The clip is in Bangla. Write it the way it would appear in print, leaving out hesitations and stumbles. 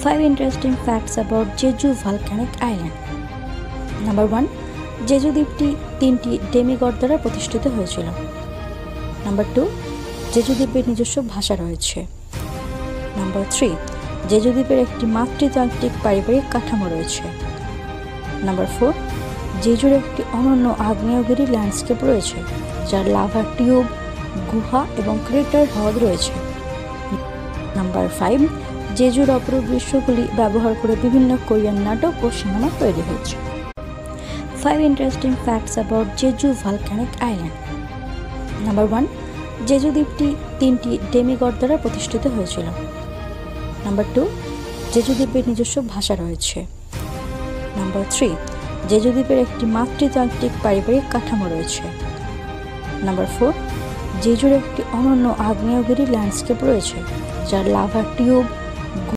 5 interesting facts about Jeju volcanic island. Number 1. Jeju দ্বীপটি 3টি ডেমিগড দ্বারা প্রতিষ্ঠিত হয়েছিল। নাম্বার 2. জেজু দ্বীপের নিজস্ব ভাষা রয়েছে। নাম্বার 3. জেজু দ্বীপের একটি মাতৃতান্ত্রিক পারিবারিক কাঠামো রয়েছে। নাম্বার 4. জেজুর একটি অনন্য আগ্নেয়গিরি ল্যান্ডস্কেপ রয়েছে, যার লাভা টিউব, গুহা এবং ক্রেটার হ্রদ রয়েছে। নাম্বার 5. জেজুর অপরূপ দৃশ্যগুলি ব্যবহার করে বিভিন্ন কোরিয়ান নাটক ও সিনেমা তৈরি হয়েছে। 5 interesting facts about Jeju volcanic island. Number 1. Jeju দ্বীপটি 3টি ডেমিগড দ্বারা প্রতিষ্ঠিত হয়েছিল। নাম্বার 2. জেজু দ্বীপের নিজস্ব ভাষা রয়েছে। নাম্বার 3. জেজু দ্বীপের একটি মাতৃতান্ত্রিক পারিবারিক কাঠামো রয়েছে। নাম্বার 4. জেজুর একটি অনন্য আগ্নেয়গিরি ল্যান্ডস্কেপ রয়েছে, যার লাভা টিউব,